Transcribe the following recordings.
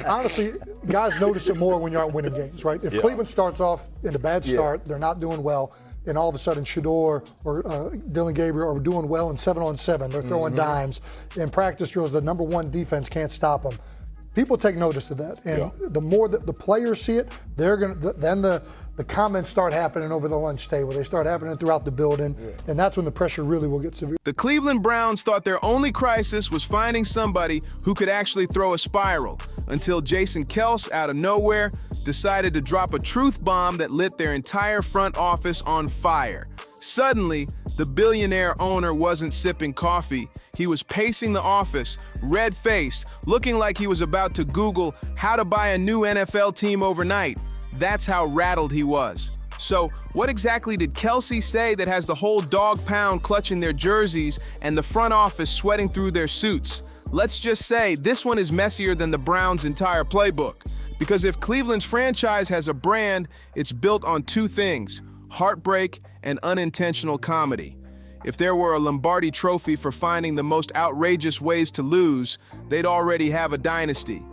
honestly, guys notice it more when you're out winning games, right? If Cleveland starts off in a bad start, they're not doing well, and all of a sudden Shedeur or Dillon Gabriel are doing well in 7-on-7. They're throwing dimes. In practice drills, the number one defense can't stop them. People take notice of that, and the more that the players see it, they're gonna then the comments start happening over the lunch table. They start happening throughout the building, and that's when the pressure really will get severe. The Cleveland Browns thought their only crisis was finding somebody who could actually throw a spiral, until Jason Kelce, out of nowhere, decided to drop a truth bomb that lit their entire front office on fire. Suddenly, the billionaire owner wasn't sipping coffee. He was pacing the office, red-faced, looking like he was about to Google how to buy a new NFL team overnight. That's how rattled he was. So, what exactly did Kelsey say that has the whole dog pound clutching their jerseys and the front office sweating through their suits? Let's just say this one is messier than the Browns' entire playbook. Because if Cleveland's franchise has a brand, it's built on two things: heartbreak and unintentional comedy. If there were a Lombardi trophy for finding the most outrageous ways to lose, they'd already have a dynasty.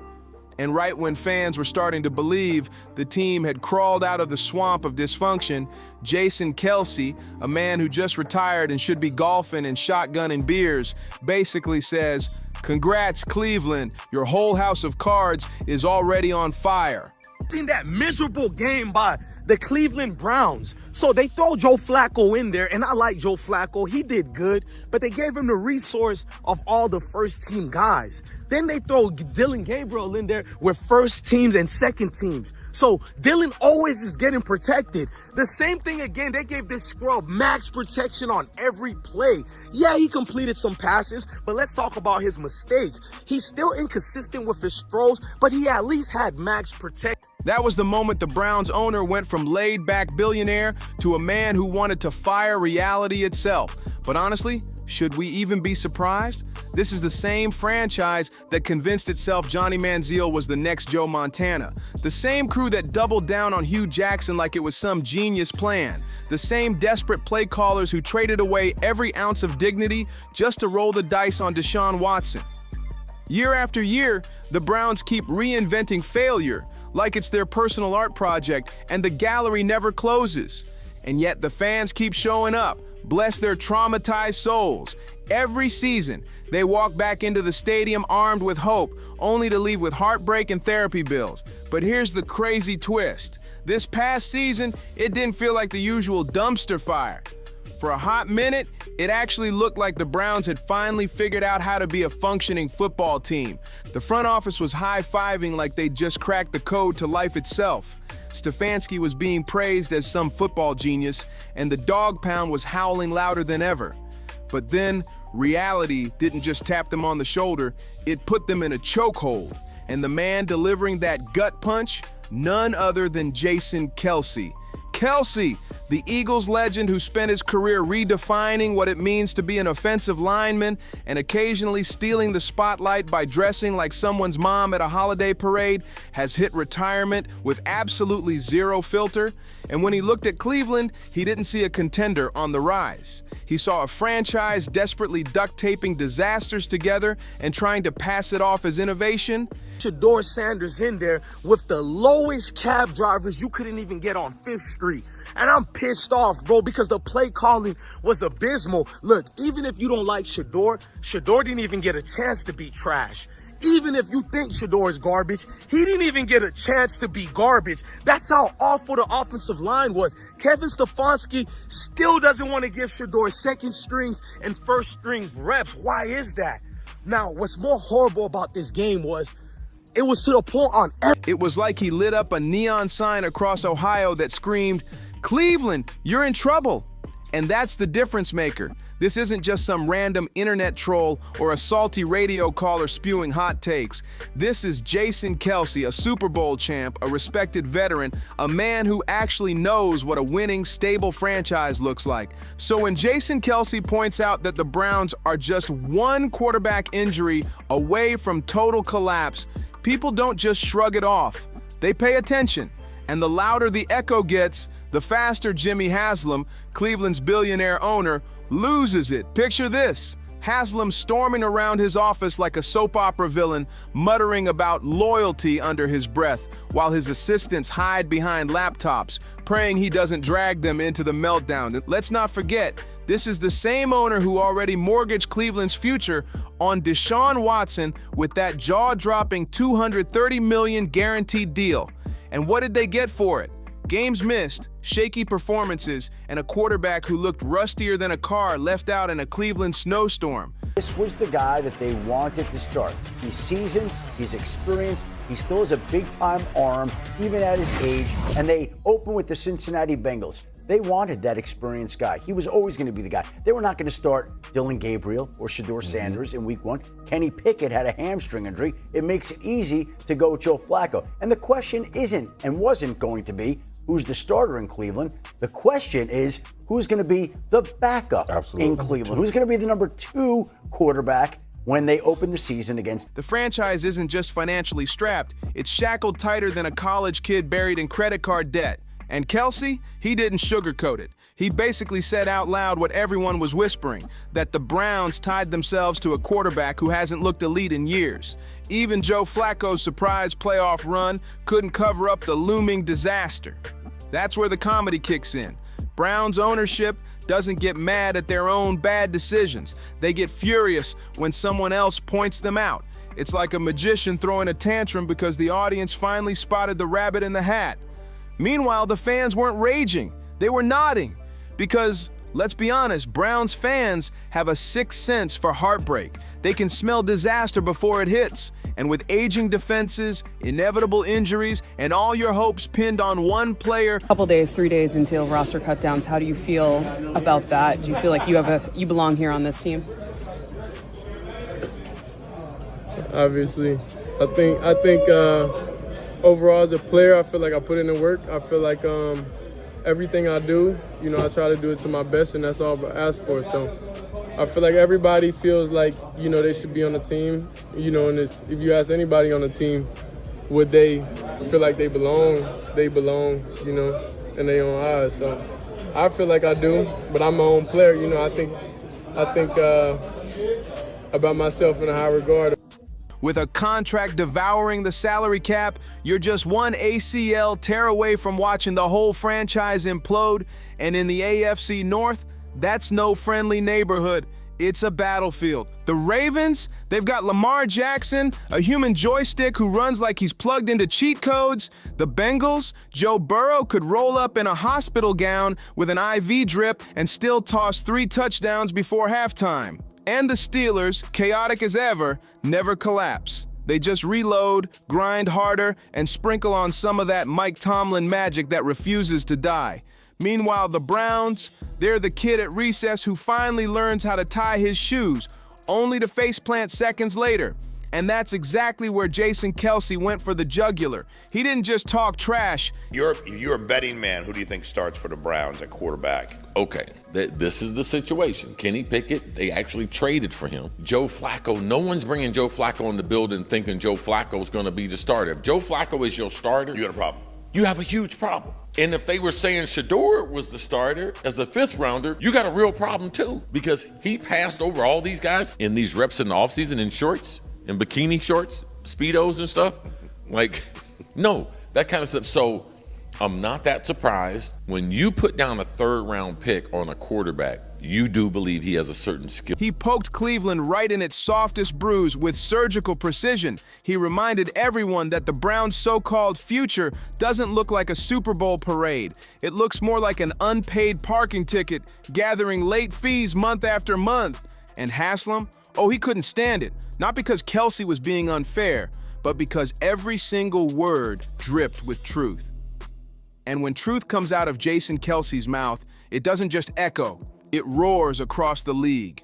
And right when fans were starting to believe the team had crawled out of the swamp of dysfunction, Jason Kelce, a man who just retired and should be golfing and shotgunning beers, basically says, "Congrats, Cleveland, your whole house of cards is already on fire." Seen that miserable game by the Cleveland Browns. So they throw Joe Flacco in there, and I like Joe Flacco. He did good, but they gave him the resource of all the first-team guys. Then they throw Dillon Gabriel in there with first teams and second teams. So Dillon always is getting protected. The same thing again, they gave this scrub max protection on every play. Yeah, he completed some passes, but let's talk about his mistakes. He's still inconsistent with his throws, but he at least had max protection. That was the moment the Browns owner went from laid-back billionaire to a man who wanted to fire reality itself. But honestly, should we even be surprised? This is the same franchise that convinced itself Johnny Manziel was the next Joe Montana. The same crew that doubled down on Hugh Jackson like it was some genius plan. The same desperate play callers who traded away every ounce of dignity just to roll the dice on Deshaun Watson. Year after year, the Browns keep reinventing failure like it's their personal art project, and the gallery never closes. And yet the fans keep showing up. Bless their traumatized souls. Every season, they walk back into the stadium armed with hope, only to leave with heartbreak and therapy bills. But here's the crazy twist. This past season, it didn't feel like the usual dumpster fire. For a hot minute, it actually looked like the Browns had finally figured out how to be a functioning football team. The front office was high-fiving like they'd just cracked the code to life itself. Stefanski was being praised as some football genius, and the dog pound was howling louder than ever. But then, reality didn't just tap them on the shoulder, it put them in a chokehold. And the man delivering that gut punch, none other than Jason Kelce. Kelsey, the Eagles legend who spent his career redefining what it means to be an offensive lineman and occasionally stealing the spotlight by dressing like someone's mom at a holiday parade, has hit retirement with absolutely zero filter. And when he looked at Cleveland, he didn't see a contender on the rise. He saw a franchise desperately duct-taping disasters together and trying to pass it off as innovation. Shedeur Sanders in there with the lowest cab drivers you couldn't even get on 5th Street. And I'm pissed off, bro, because the play calling was abysmal. Look, even if you don't like Shedeur didn't even get a chance to be trash. Even if you think Shedeur is garbage, he didn't even get a chance to be garbage. That's how awful the offensive line was. Kevin Stefanski still doesn't want to give Shedeur second strings and first strings reps. Why is that? Now, what's more horrible about this game was it was to the point on It was like he lit up a neon sign across Ohio that screamed, "Cleveland, you're in trouble." And that's the difference maker. This isn't just some random internet troll or a salty radio caller spewing hot takes. This is Jason Kelce, a Super Bowl champ, a respected veteran, a man who actually knows what a winning, stable franchise looks like. So when Jason Kelce points out that the Browns are just one quarterback injury away from total collapse, people don't just shrug it off. They pay attention. And the louder the echo gets, the faster Jimmy Haslam, Cleveland's billionaire owner, loses it. Picture this. Haslam storming around his office like a soap opera villain, muttering about loyalty under his breath, while his assistants hide behind laptops, praying he doesn't drag them into the meltdown. Let's not forget, this is the same owner who already mortgaged Cleveland's future on Deshaun Watson with that jaw-dropping $230 million guaranteed deal. And what did they get for it? Games missed, shaky performances, and a quarterback who looked rustier than a car left out in a Cleveland snowstorm. This was the guy that they wanted to start. He's seasoned, he's experienced, he still has a big-time arm, even at his age, and they open with the Cincinnati Bengals. They wanted that experienced guy. He was always going to be the guy. They were not going to start Dillon Gabriel or Shedeur Sanders in week 1. Kenny Pickett had a hamstring injury. It makes it easy to go with Joe Flacco. And the question isn't and wasn't going to be who's the starter in Cleveland. The question is who's going to be the backup in Cleveland? Who's going to be the number 2 quarterback when they open the season against? The franchise isn't just financially strapped, it's shackled tighter than a college kid buried in credit card debt. And Kelsey, he didn't sugarcoat it. He basically said out loud what everyone was whispering, that the Browns tied themselves to a quarterback who hasn't looked elite in years. Even Joe Flacco's surprise playoff run couldn't cover up the looming disaster. That's where the comedy kicks in. Browns ownership doesn't get mad at their own bad decisions. They get furious when someone else points them out. It's like a magician throwing a tantrum because the audience finally spotted the rabbit in the hat. Meanwhile, the fans weren't raging. They were nodding. Because, let's be honest, Browns fans have a sixth sense for heartbreak. They can smell disaster before it hits. And with aging defenses, inevitable injuries, and all your hopes pinned on one player. Couple days, 3 days until roster cutdowns. How do you feel about that? Do you feel like you belong here on this team? Obviously, I think overall as a player, I feel like I put in the work. I feel like everything I do, I try to do it to my best, and that's all I ask for. So I feel like everybody feels like, they should be on the team. And if you ask anybody on the team, would they feel like they belong, in their own eyes. So I feel like I do, but I'm my own player. I think about myself in a high regard. With a contract devouring the salary cap, you're just one ACL tear away from watching the whole franchise implode. And in the AFC North, that's no friendly neighborhood. It's a battlefield. The Ravens, they've got Lamar Jackson, a human joystick who runs like he's plugged into cheat codes. The Bengals, Joe Burrow could roll up in a hospital gown with an IV drip and still toss 3 touchdowns before halftime. And the Steelers, chaotic as ever, never collapse. They just reload, grind harder, and sprinkle on some of that Mike Tomlin magic that refuses to die. Meanwhile, the Browns, they're the kid at recess who finally learns how to tie his shoes, only to faceplant seconds later. And that's exactly where Jason Kelsey went for the jugular. He didn't just talk trash. You're a betting man. Who do you think starts for the Browns at quarterback? Okay, this is the situation. Kenny Pickett, they actually traded for him. Joe Flacco, no one's bringing Joe Flacco in the building thinking Joe Flacco is going to be the starter. If Joe Flacco is your starter, You got a problem. you have a huge problem. And if they were saying Shedeur was the starter as the 5th rounder, you got a real problem too, because he passed over all these guys in these reps in the offseason in shorts, in bikini shorts, Speedos and stuff. Like, no, that kind of stuff. So I'm not that surprised. When you put down a 3rd-round pick on a quarterback, you do believe he has a certain skill. He poked Cleveland right in its softest bruise with surgical precision. He reminded everyone that the Browns' so-called future doesn't look like a Super Bowl parade. It looks more like an unpaid parking ticket, gathering late fees month after month. And Haslam? Oh, he couldn't stand it. Not because Kelsey was being unfair, but because every single word dripped with truth. And when truth comes out of Jason Kelsey's mouth, it doesn't just echo, it roars across the league.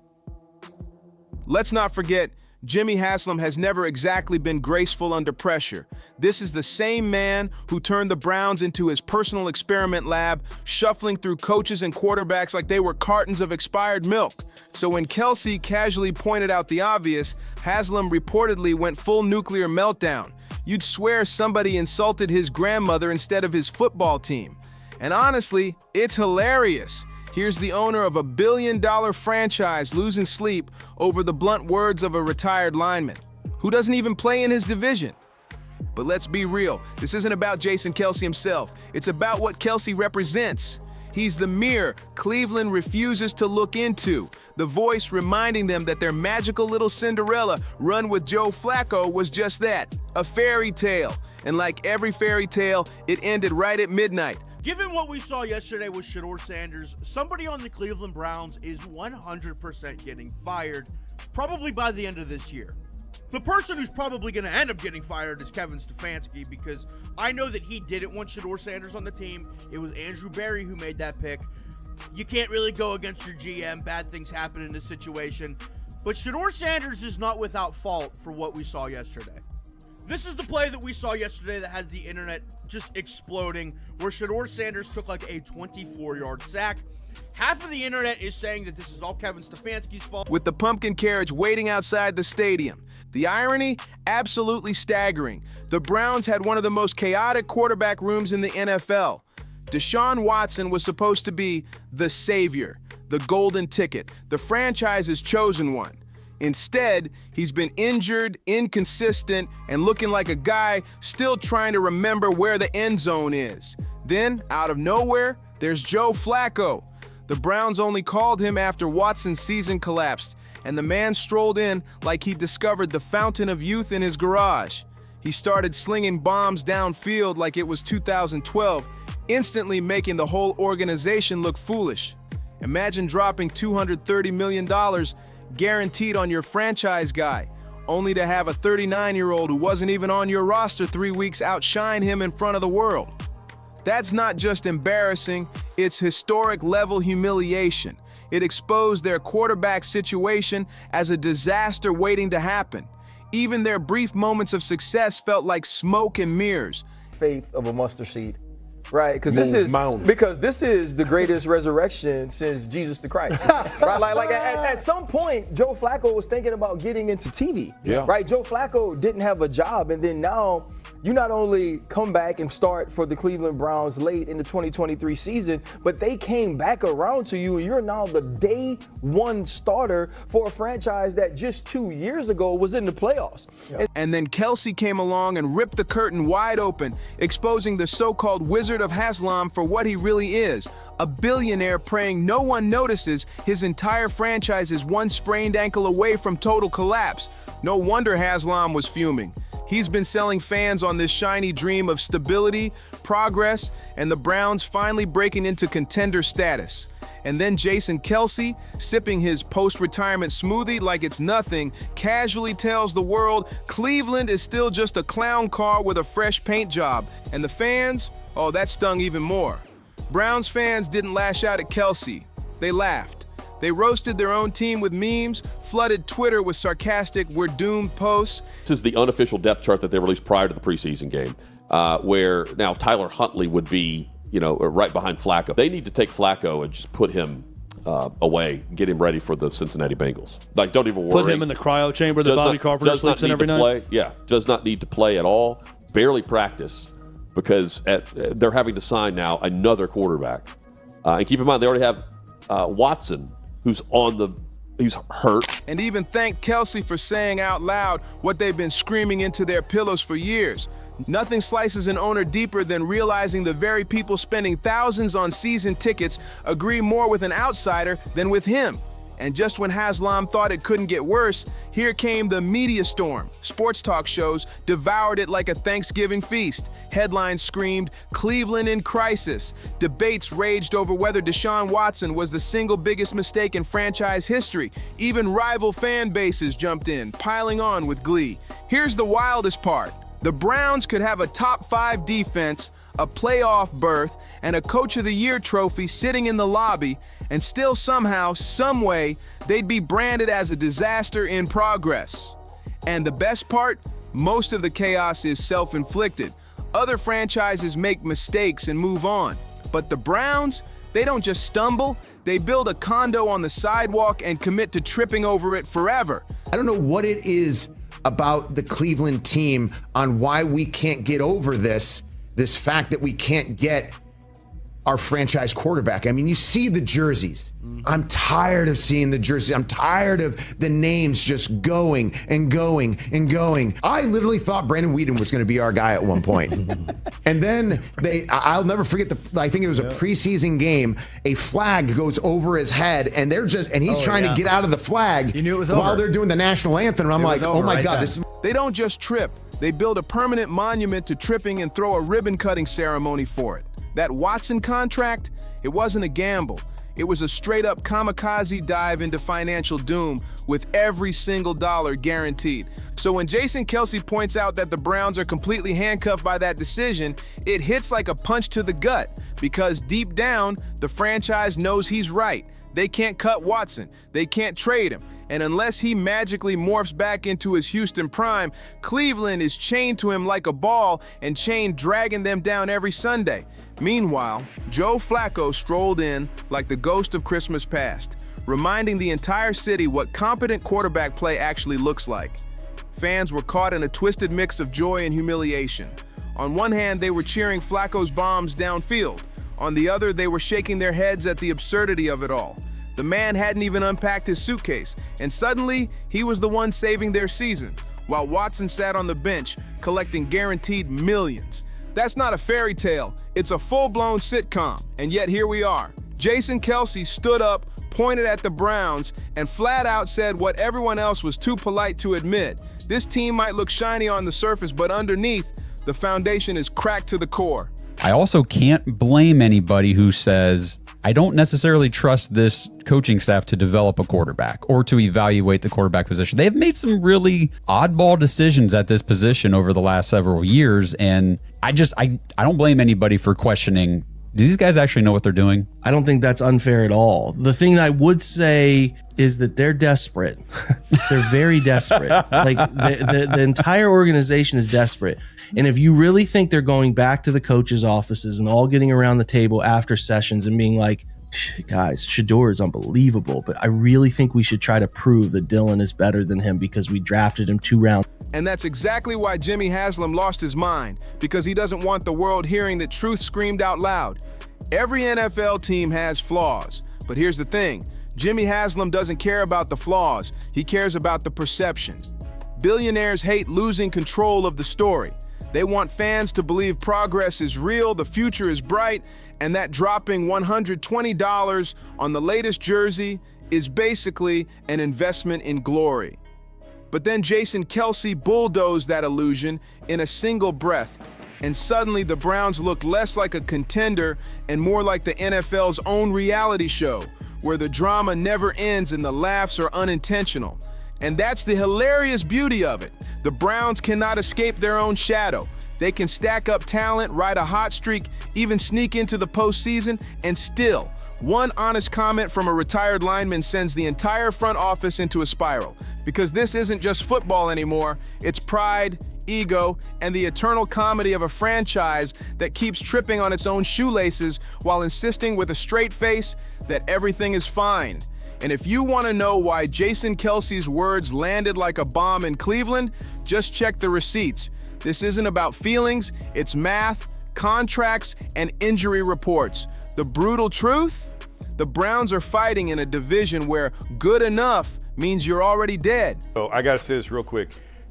Let's not forget, Jimmy Haslam has never exactly been graceful under pressure. This is the same man who turned the Browns into his personal experiment lab, shuffling through coaches and quarterbacks like they were cartons of expired milk. So when Kelsey casually pointed out the obvious, Haslam reportedly went full nuclear meltdown. You'd swear somebody insulted his grandmother instead of his football team. And honestly, it's hilarious. Here's the owner of $1 billion franchise losing sleep over the blunt words of a retired lineman who doesn't even play in his division. But let's be real, this isn't about Jason Kelce himself. It's about what Kelsey represents. He's the mirror Cleveland refuses to look into, the voice reminding them that their magical little Cinderella run with Joe Flacco was just that, a fairy tale. And like every fairy tale, it ended right at midnight. Given what we saw yesterday with Shedeur Sanders, somebody on the Cleveland Browns is 100% getting fired, probably by the end of this year. The person who's probably going to end up getting fired is Kevin Stefanski, because I know that he didn't want Shedeur Sanders on the team. It was Andrew Berry who made that pick. You can't really go against your GM. Bad things happen in this situation. But Shedeur Sanders is not without fault for what we saw yesterday. This is the play that we saw yesterday that has the internet just exploding, where Shedeur Sanders took like a 24-yard sack. Half of the internet is saying that this is all Kevin Stefanski's fault. With the pumpkin carriage waiting outside the stadium. The irony? Absolutely staggering. The Browns had one of the most chaotic quarterback rooms in the NFL. Deshaun Watson was supposed to be the savior, the golden ticket, the franchise's chosen one. Instead, he's been injured, inconsistent, and looking like a guy still trying to remember where the end zone is. Then, out of nowhere, there's Joe Flacco. The Browns only called him after Watson's season collapsed, and the man strolled in like he discovered the fountain of youth in his garage. He started slinging bombs downfield like it was 2012, instantly making the whole organization look foolish. Imagine dropping $230 million guaranteed on your franchise guy, only to have a 39-year-old who wasn't even on your roster 3 weeks outshine him in front of the world. That's not just embarrassing, it's historic level humiliation. It exposed their quarterback situation as a disaster waiting to happen. Even their brief moments of success felt like smoke and mirrors. Faith of a mustard seed, right? Because this is the greatest resurrection since Jesus the Christ, right? Like at some point, Joe Flacco was thinking about getting into TV, right? Joe Flacco didn't have a job, and then now you not only come back and start for the Cleveland Browns late in the 2023 season, but they came back around to you, and you're now the day one starter for a franchise that just 2 years ago was in the playoffs. And then Kelsey came along and ripped the curtain wide open, exposing the so-called Wizard of Haslam for what he really is, a billionaire praying no one notices his entire franchise is one sprained ankle away from total collapse. No wonder Haslam was fuming. He's been selling fans on this shiny dream of stability, progress, and the Browns finally breaking into contender status. And then Jason Kelce, sipping his post-retirement smoothie like it's nothing, casually tells the world Cleveland is still just a clown car with a fresh paint job. And the fans? Oh, that stung even more. Browns fans didn't lash out at Kelce. They laughed. They roasted their own team with memes, flooded Twitter with sarcastic "we're doomed" posts. This is the unofficial depth chart that they released prior to the preseason game, where now Tyler Huntley would be, right behind Flacco. They need to take Flacco and just put him away, get him ready for the Cincinnati Bengals. Like, don't even worry. Put him in the cryo chamber that Bobby Carpenter sleeps in every night. Yeah, does not need to play at all. Barely practice because they're having to sign now another quarterback. And keep in mind, they already have Watson, who's hurt. And even thanked Kelsey for saying out loud what they've been screaming into their pillows for years. Nothing slices an owner deeper than realizing the very people spending thousands on season tickets agree more with an outsider than with him. And just when Haslam thought it couldn't get worse, here came the media storm. Sports talk shows devoured it like a Thanksgiving feast. Headlines screamed, "Cleveland in crisis." Debates raged over whether Deshaun Watson was the single biggest mistake in franchise history. Even rival fan bases jumped in, piling on with glee. Here's the wildest part. The Browns could have a top 5 defense, a playoff berth, and a Coach of the Year trophy sitting in the lobby, and still somehow, someway, they'd be branded as a disaster in progress. And the best part? Most of the chaos is self-inflicted. Other franchises make mistakes and move on. But the Browns, they don't just stumble, they build a condo on the sidewalk and commit to tripping over it forever. I don't know what it is about the Cleveland team on why we can't get over this fact that we can't get our franchise quarterback. I mean, you see the jerseys. I'm tired of seeing the jerseys. I'm tired of the names just going and going and going. I literally thought Brandon Whedon was going to be our guy at one point. And then I'll never forget I think it was a preseason game, a flag goes over his head and he's trying to get out of the flag while they're doing the national anthem. And I'm like, oh my God, this is. They don't just trip. They build a permanent monument to tripping and throw a ribbon-cutting ceremony for it. That Watson contract, it wasn't a gamble. It was a straight-up kamikaze dive into financial doom with every single dollar guaranteed. So when Jason Kelce points out that the Browns are completely handcuffed by that decision, it hits like a punch to the gut because deep down, the franchise knows he's right. They can't cut Watson. They can't trade him. And unless he magically morphs back into his Houston prime, Cleveland is chained to him like a ball and chain dragging them down every Sunday. Meanwhile, Joe Flacco strolled in like the ghost of Christmas past, reminding the entire city what competent quarterback play actually looks like. Fans were caught in a twisted mix of joy and humiliation. On one hand, they were cheering Flacco's bombs downfield. On the other, they were shaking their heads at the absurdity of it all. The man hadn't even unpacked his suitcase, and suddenly, he was the one saving their season, while Watson sat on the bench, collecting guaranteed millions. That's not a fairy tale, it's a full-blown sitcom, and yet here we are. Jason Kelce stood up, pointed at the Browns, and flat out said what everyone else was too polite to admit. This team might look shiny on the surface, but underneath, the foundation is cracked to the core. I also can't blame anybody who says, I don't necessarily trust this coaching staff to develop a quarterback or to evaluate the quarterback position. They've made some really oddball decisions at this position over the last several years, and I don't blame anybody for questioning, do these guys actually know what they're doing? I don't think that's unfair at all. The thing I would say is that they're desperate. They're very desperate. Like the entire organization is desperate. And if you really think they're going back to the coaches' offices and all getting around the table after sessions and being like, guys, Shedeur is unbelievable, but I really think we should try to prove that Dylan is better than him because we drafted him 2 rounds. And that's exactly why Jimmy Haslam lost his mind, because he doesn't want the world hearing the truth screamed out loud. Every NFL team has flaws, but here's the thing. Jimmy Haslam doesn't care about the flaws. He cares about the perception. Billionaires hate losing control of the story. They want fans to believe progress is real, the future is bright, and that dropping $120 on the latest jersey is basically an investment in glory. But then Jason Kelce bulldozed that illusion in a single breath, and suddenly the Browns look less like a contender and more like the NFL's own reality show, where the drama never ends and the laughs are unintentional. And that's the hilarious beauty of it. The Browns cannot escape their own shadow. They can stack up talent, ride a hot streak, even sneak into the postseason, and still, one honest comment from a retired lineman sends the entire front office into a spiral. Because this isn't just football anymore, it's pride, ego, and the eternal comedy of a franchise that keeps tripping on its own shoelaces while insisting with a straight face that everything is fine. And if you want to know why Jason Kelce's words landed like a bomb in Cleveland, just check the receipts. This isn't about feelings, it's math, contracts, and injury reports. The brutal truth? The Browns are fighting in a division where good enough means you're already dead. So I gotta say this real quick.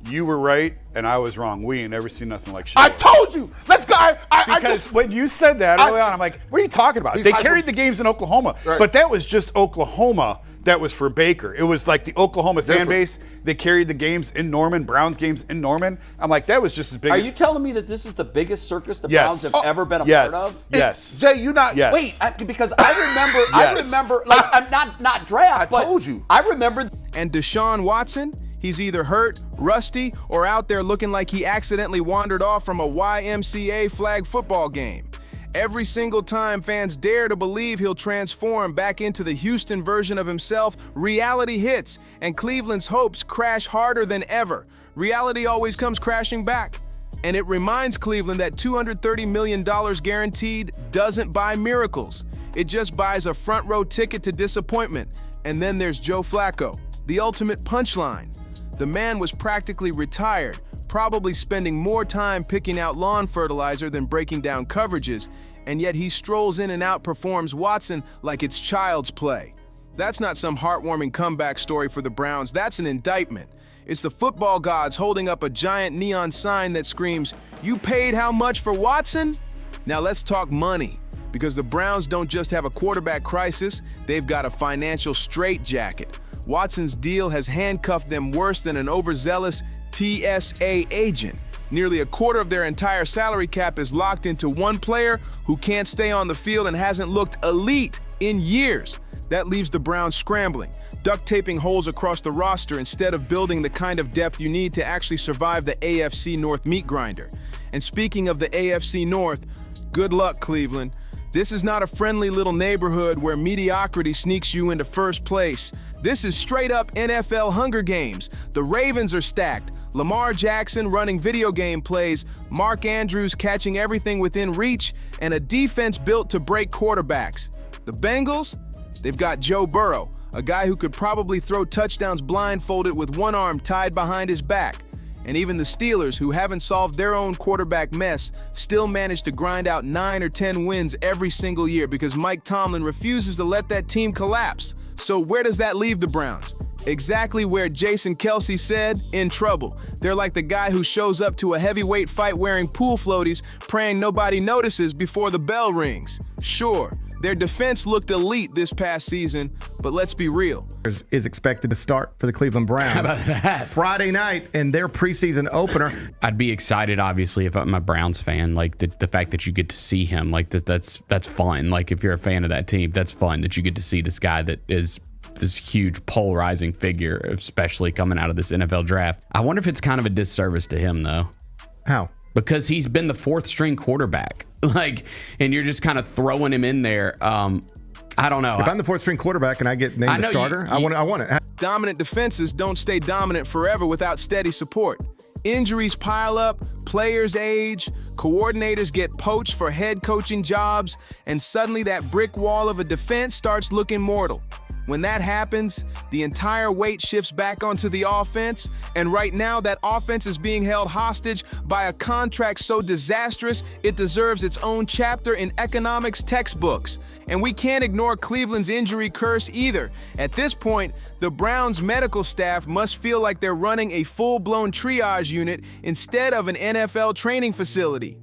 You were right, and I was wrong. We ain't never seen nothing like shit. I told you. Let's go. Because when you said that early on, I'm like, what are you talking about? They carried the games in Oklahoma, but that was just Oklahoma. That was for Baker. It was like the Oklahoma fan base. They carried the games in Norman, Browns games in Norman. I'm like, that was just as big. Are you telling me that this is the biggest circus the Browns have ever been a part of? Yes. Jay, you not. Yes. Wait, because I remember, like, I'm not draft, but I told you. I remember. And Deshaun Watson, he's either hurt, rusty, or out there looking like he accidentally wandered off from a YMCA flag football game. Every single time fans dare to believe he'll transform back into the Houston version of himself, reality hits, and Cleveland's hopes crash harder than ever. Reality always comes crashing back. And it reminds Cleveland that $230 million guaranteed doesn't buy miracles. It just buys a front row ticket to disappointment. And then there's Joe Flacco, the ultimate punchline. The man was practically retired, probably spending more time picking out lawn fertilizer than breaking down coverages, and yet he strolls in and outperforms Watson like it's child's play. That's not some heartwarming comeback story for the Browns, that's an indictment. It's the football gods holding up a giant neon sign that screams, "You paid how much for Watson?" Now let's talk money, because the Browns don't just have a quarterback crisis, they've got a financial straitjacket. Watson's deal has handcuffed them worse than an overzealous TSA agent. Nearly a quarter of their entire salary cap is locked into one player who can't stay on the field and hasn't looked elite in years. That leaves the Browns scrambling, duct taping holes across the roster instead of building the kind of depth you need to actually survive the AFC North meat grinder. And speaking of the AFC North, good luck, Cleveland. This is not a friendly little neighborhood where mediocrity sneaks you into first place. This is straight up NFL Hunger Games. The Ravens are stacked. Lamar Jackson running video game plays, Mark Andrews catching everything within reach, and a defense built to break quarterbacks. The Bengals? They've got Joe Burrow, a guy who could probably throw touchdowns blindfolded with one arm tied behind his back. And even the Steelers, who haven't solved their own quarterback mess, still manage to grind out 9 or 10 wins every single year because Mike Tomlin refuses to let that team collapse. So where does that leave the Browns? Exactly where Jason Kelsey said, in trouble. They're like the guy who shows up to a heavyweight fight wearing pool floaties, praying nobody notices before the bell rings. Sure, their defense looked elite this past season, but let's be real. Is expected to start for the Cleveland Browns. How about that? Friday night in their preseason opener. I'd be excited, obviously, if I'm a Browns fan. Like the fact that you get to see him, like that's fun. Like if you're a fan of that team, that's fun that you get to see this guy that is this huge polarizing figure, especially coming out of this NFL draft. I wonder if it's kind of a disservice to him, though. How? Because he's been the fourth string quarterback. Like, and you're just kind of throwing him in there. I don't know. If I'm the fourth string quarterback and I get named the starter, I want it. Dominant defenses don't stay dominant forever without steady support. Injuries pile up, players age, coordinators get poached for head coaching jobs, and suddenly that brick wall of a defense starts looking mortal. When that happens, the entire weight shifts back onto the offense, and right now that offense is being held hostage by a contract so disastrous it deserves its own chapter in economics textbooks. And we can't ignore Cleveland's injury curse either. At this point, the Browns' medical staff must feel like they're running a full-blown triage unit instead of an NFL training facility.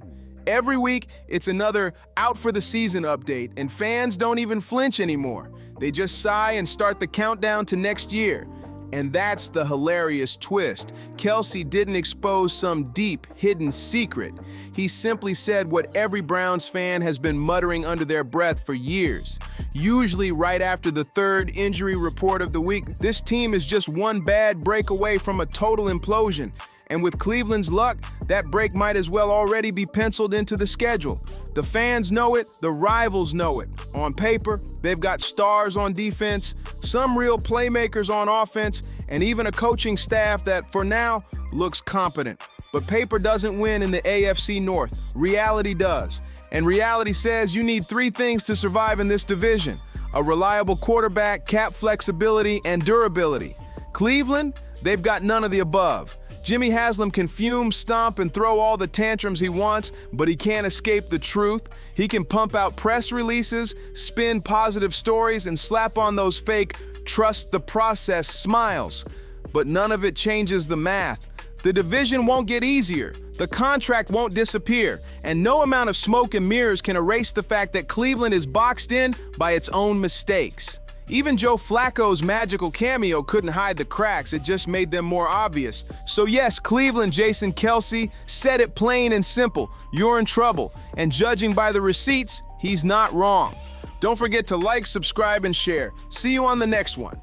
Every week, it's another out for the season update, and fans don't even flinch anymore. They just sigh and start the countdown to next year. And that's the hilarious twist. Kelsey didn't expose some deep, hidden secret. He simply said what every Browns fan has been muttering under their breath for years. Usually right after the third injury report of the week, this team is just one bad break away from a total implosion. And with Cleveland's luck, that break might as well already be penciled into the schedule. The fans know it, the rivals know it. On paper, they've got stars on defense, some real playmakers on offense, and even a coaching staff that, for now, looks competent. But paper doesn't win in the AFC North. Reality does. And reality says you need 3 things to survive in this division: a reliable quarterback, cap flexibility, and durability. Cleveland, they've got none of the above. Jimmy Haslam can fume, stomp, and throw all the tantrums he wants, but he can't escape the truth. He can pump out press releases, spin positive stories, and slap on those fake trust the process smiles. But none of it changes the math. The division won't get easier. The contract won't disappear. And no amount of smoke and mirrors can erase the fact that Cleveland is boxed in by its own mistakes. Even Joe Flacco's magical cameo couldn't hide the cracks, it just made them more obvious. So yes, Cleveland, Jason Kelsey, said it plain and simple: you're in trouble. And judging by the receipts, he's not wrong. Don't forget to like, subscribe, and share. See you on the next one.